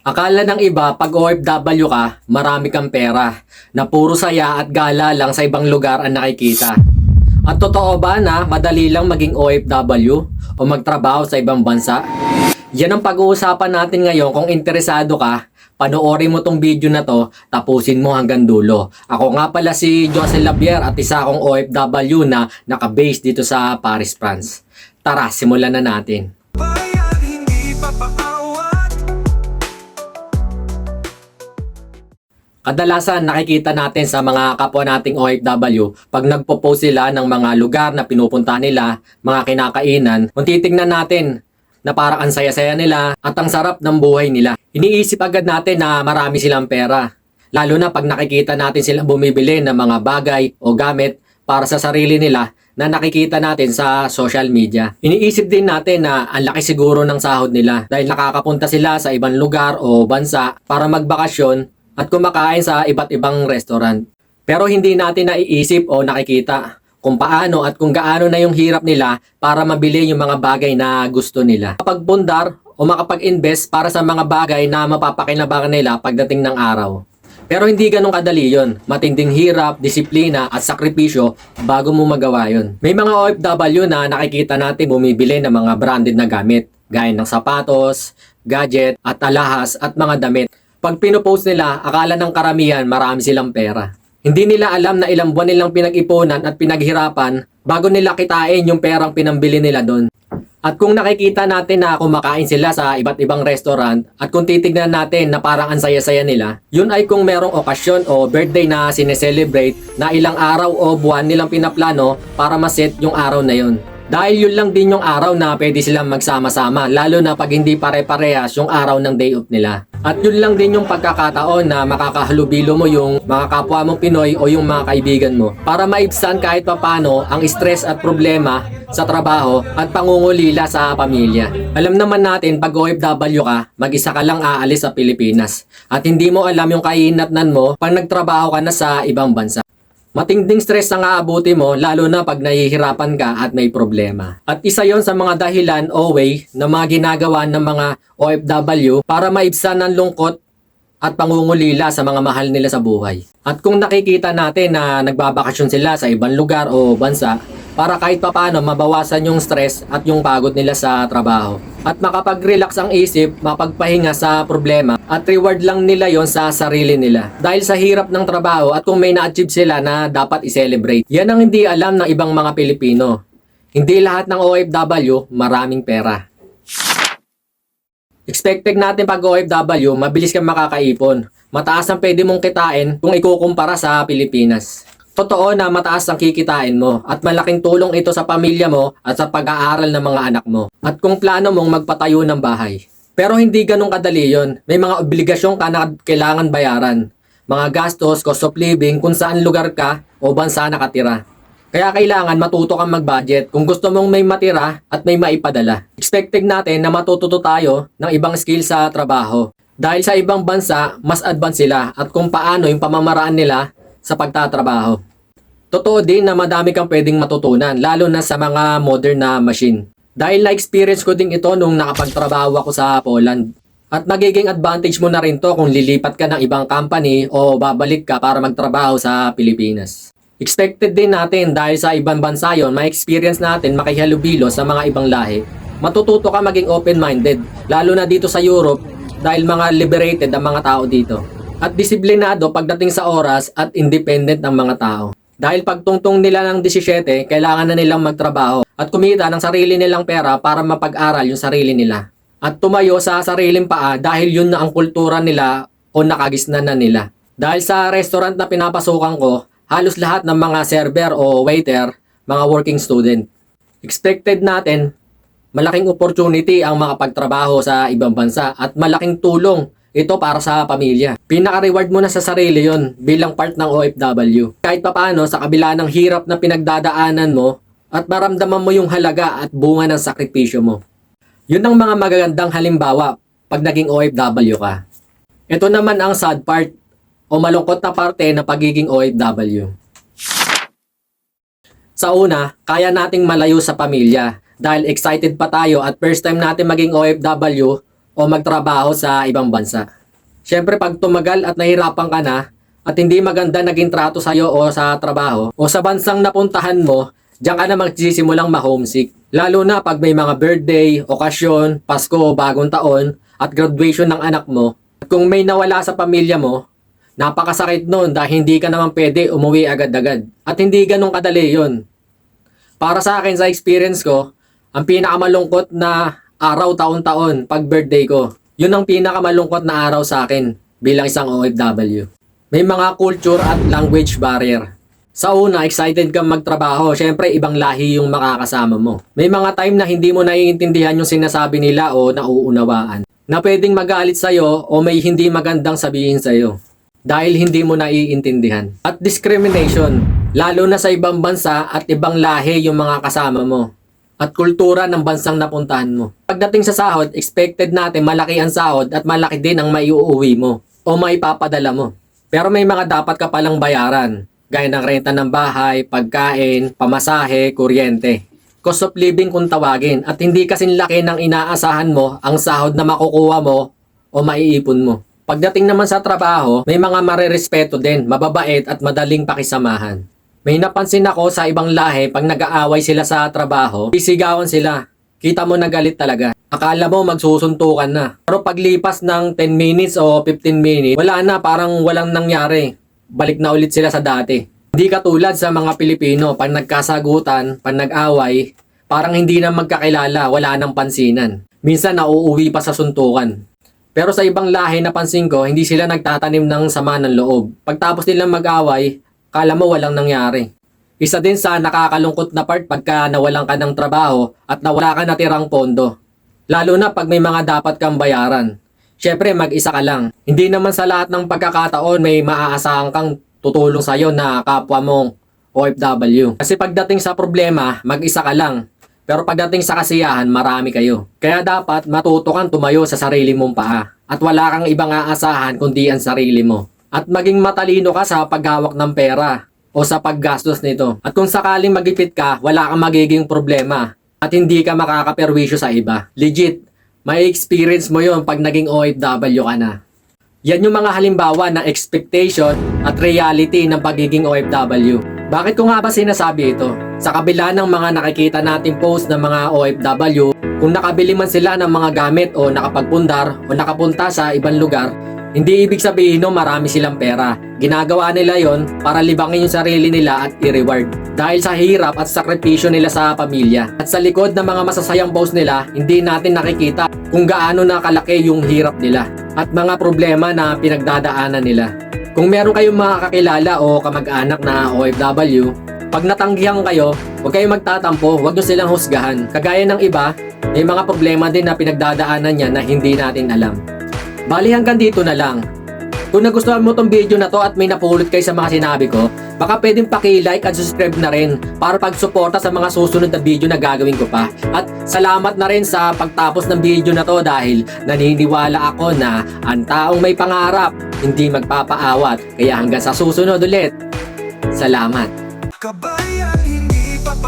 Akala ng iba pag OFW ka, marami kang pera, na puro saya at gala lang sa ibang lugar ang nakikita. At totoo ba na madali lang maging OFW o magtrabaho sa ibang bansa? Yan ang pag-uusapan natin ngayon. Kung interesado ka, panoorin mo tong video na to, tapusin mo hanggang dulo. Ako nga pala si Josel Labier at isa akong OFW na naka-base dito sa Paris, France. Tara, simulan na natin. Kadalasan nakikita natin sa mga kapwa nating OFW pag nagpo-post sila ng mga lugar na pinupunta nila, mga kinakainan, kung titignan natin na parang ang saya-saya nila at ang sarap ng buhay nila. Iniisip agad natin na marami silang pera. Lalo na pag nakikita natin silang bumibili ng mga bagay o gamit para sa sarili nila na nakikita natin sa social media. Iniisip din natin na ang laki siguro ng sahod nila dahil nakakapunta sila sa ibang lugar o bansa para magbakasyon at kumakain sa iba't ibang restaurant. Pero hindi natin naiisip o nakikita kung paano at kung gaano na yung hirap nila para mabili yung mga bagay na gusto nila. Makapagpundar o makapag-invest para sa mga bagay na mapapakinabangan nila pagdating ng araw. Pero hindi ganun kadali yun. Matinding hirap, disiplina at sakripisyo bago mo magawa yun. May mga OFW na nakikita natin bumibili ng mga branded na gamit, gaya ng sapatos, gadget at alahas at mga damit. Pag pinopost nila, akala ng karamihan marami silang pera. Hindi nila alam na ilang buwan nilang pinag-ipunan at pinaghirapan bago nila kitain yung perang pinambili nila doon. At kung nakikita natin na kumakain sila sa iba't ibang restaurant at kung titignan natin na parang ang saya-saya nila, yun ay kung merong okasyon o birthday na sineselebrate na ilang araw o buwan nilang pinaplano para maset yung araw na yun. Dahil yun lang din yung araw na pwede silang magsama-sama, lalo na pag hindi pare-parehas yung araw ng day off nila. At yun lang din yung pagkakataon na makakahalubilo mo yung mga kapwa mong Pinoy o yung mga kaibigan mo para maibsan kahit papano ang stress at problema sa trabaho at pangungulila sa pamilya. Alam naman natin pag OFW ka, mag-isa ka lang aalis sa Pilipinas at hindi mo alam yung kahinatnan mo pag nagtrabaho ka na sa ibang bansa. Matinding stress ang aabuti mo lalo na pag nahihirapan ka at may problema. At isa yon sa mga dahilan o way na mga ginagawa ng mga OFW para maibsan ang lungkot at pangungulila sa mga mahal nila sa buhay. At kung nakikita natin na nagbabakasyon sila sa ibang lugar o bansa, para kahit papano mabawasan yung stress at yung pagod nila sa trabaho. At makapag-relax ang isip, makapagpahinga sa problema at reward lang nila yon sa sarili nila. Dahil sa hirap ng trabaho at kung may na-achieve sila na dapat i-celebrate. Yan ang hindi alam ng ibang mga Pilipino. Hindi lahat ng OFW maraming pera. Expected natin pag OFW, mabilis kang makakaipon. Mataas ang pwede mong kitain kung ikukumpara sa Pilipinas. Totoo na mataas ang kikitain mo at malaking tulong ito sa pamilya mo at sa pag-aaral ng mga anak mo. At kung plano mong magpatayo ng bahay. Pero hindi ganun kadali yon. May mga obligasyon ka na kailangan bayaran. Mga gastos, cost of living, kung saan lugar ka o bansa nakatira. Kaya kailangan matuto kang mag-budget kung gusto mong may matira at may maipadala. Expected natin na matututo tayo ng ibang skill sa trabaho. Dahil sa ibang bansa, mas advanced sila at kung paano yung pamamaraan nila sa pagtatrabaho. Totoo din na madami kang pwedeng matutunan, lalo na sa mga modern na machine. Dahil na-experience ko din ito nung nakapagtrabaho ako sa Poland. At magiging advantage mo na rin to kung lilipat ka ng ibang company o babalik ka para magtrabaho sa Pilipinas. Expected din natin dahil sa ibang bansa yon, ma-experience natin makihalubilo sa mga ibang lahi. Matututo ka maging open-minded, lalo na dito sa Europe dahil mga liberated ang mga tao dito. At disiplinado pagdating sa oras at independent ang mga tao. Dahil pagtungtong nila ng 17, kailangan na nilang magtrabaho at kumita ng sarili nilang pera para mapag-aral yung sarili nila. At tumayo sa sariling paa dahil yun na ang kultura nila o nakagisnan na nila. Dahil sa restaurant na pinapasukan ko, halos lahat ng mga server o waiter, mga working student. Expected natin, malaking opportunity ang makapagtrabaho sa ibang bansa at malaking tulong ito para sa pamilya. Pinaka-reward mo na sa sarili yon bilang part ng OFW. Kahit papaano sa kabila ng hirap na pinagdadaanan mo at maramdaman mo yung halaga at bunga ng sakripisyo mo. Yun ang mga magagandang halimbawa pag naging OFW ka. Ito naman ang sad part o malungkot na parte ng pagiging OFW. Sa una, kaya nating malayo sa pamilya dahil excited pa tayo at first time natin maging OFW, o magtrabaho sa ibang bansa. Siyempre pag tumagal at nahirapan ka na at hindi maganda naging trato sa'yo o sa trabaho o sa bansang napuntahan mo, diyan ka na magsisimulang ma-homesick. Lalo na pag may mga birthday, okasyon, Pasko, bagong taon at graduation ng anak mo. At kung may nawala sa pamilya mo, napakasakit nun dahil hindi ka naman pwede umuwi agad-agad. At hindi ganun kadali yun. Para sa akin, sa experience ko, ang pinakamalungkot na araw taon-taon pag birthday ko. Yun ang pinakamalungkot na araw sa akin bilang isang OFW. May mga culture at language barrier. Sa una, excited kang magtrabaho. Siyempre, ibang lahi yung makakasama mo. May mga time na hindi mo naiintindihan yung sinasabi nila o nauunawaan. Na pwedeng magalit sa'yo o may hindi magandang sabihin sa'yo. Dahil hindi mo naiintindihan. At discrimination. Lalo na sa ibang bansa at ibang lahi yung mga kasama mo. At kultura ng bansang napuntahan mo. Pagdating sa sahod, expected natin malaki ang sahod at malaki din ang maiuuwi mo o maipapadala mo. Pero may mga dapat ka palang bayaran, gaya ng renta ng bahay, pagkain, pamasahe, kuryente. Cost of living kung tawagin at hindi kasing laki ng inaasahan mo ang sahod na makukuha mo o maiipon mo. Pagdating naman sa trabaho, may mga marerespeto din, mababait at madaling pakisamahan. May napansin ako sa ibang lahi pag nag-aaway sila sa trabaho, sisigawan sila. Kita mo na galit talaga. Akala mo magsusuntukan na. Pero paglipas ng 10 minutes o 15 minutes, wala na, parang walang nangyari. Balik na ulit sila sa dati. Hindi katulad sa mga Pilipino, pag nagkasagutan, pag nag-away, parang hindi na magkakilala, wala nang pansinan. Minsan nauuwi pa sa suntukan. Pero sa ibang lahi napansin ko, hindi sila nagtatanim ng sama ng loob. Pagtapos nilang mag-away, kala mo walang nangyari. Isa din sa nakakalungkot na part pagka nawalan ka ng trabaho at nawala ka natirang pondo. Lalo na pag may mga dapat kang bayaran. Syempre mag-isa ka lang. Hindi naman sa lahat ng pagkakataon may maaasahan kang tutulong sa'yo na kapwa mong OFW. Kasi pagdating sa problema, mag-isa ka lang. Pero pagdating sa kasiyahan, marami kayo. Kaya dapat matuto kang tumayo sa sarili mong paa. At wala kang ibang aasahan kundi ang sarili mo. At maging matalino ka sa paghawak ng pera o sa paggastos nito. At kung sakaling magipit ka, wala kang magiging problema at hindi ka makakaperwisyo sa iba. Legit, may experience mo yon pag naging OFW ka na. Yan yung mga halimbawa ng expectation at reality ng pagiging OFW. Bakit ko nga ba sinasabi ito? Sa kabila ng mga nakikita nating post ng mga OFW, kung nakabili man sila ng mga gamit o nakapagpundar o nakapunta sa ibang lugar, hindi ibig sabihin no marami silang pera. Ginagawa nila yon para libangin yung sarili nila at i-reward. Dahil sa hirap at sakripisyo nila sa pamilya. At sa likod ng mga masasayang post nila, hindi natin nakikita kung gaano na kalaki yung hirap nila at mga problema na pinagdadaanan nila. Kung meron kayong mga kakilala o kamag-anak na OFW, pag natanggihan kayo, huwag kayong magtatampo, huwag nyo silang husgahan. Kagaya ng iba, may mga problema din na pinagdadaanan niya na hindi natin alam. Bali hanggang dito na lang. Kung nagustuhan mo tong video na to at may napulot kayo sa mga sinabi ko, baka pwedeng paki-like at subscribe na rin para pagsuporta sa mga susunod na video na gagawin ko pa. At salamat na rin sa pagtapos ng video na to dahil naniniwala ako na ang taong may pangarap hindi magpapaawat. Kaya hanggang sa susunod ulit. Salamat. Kabayan, hindi pa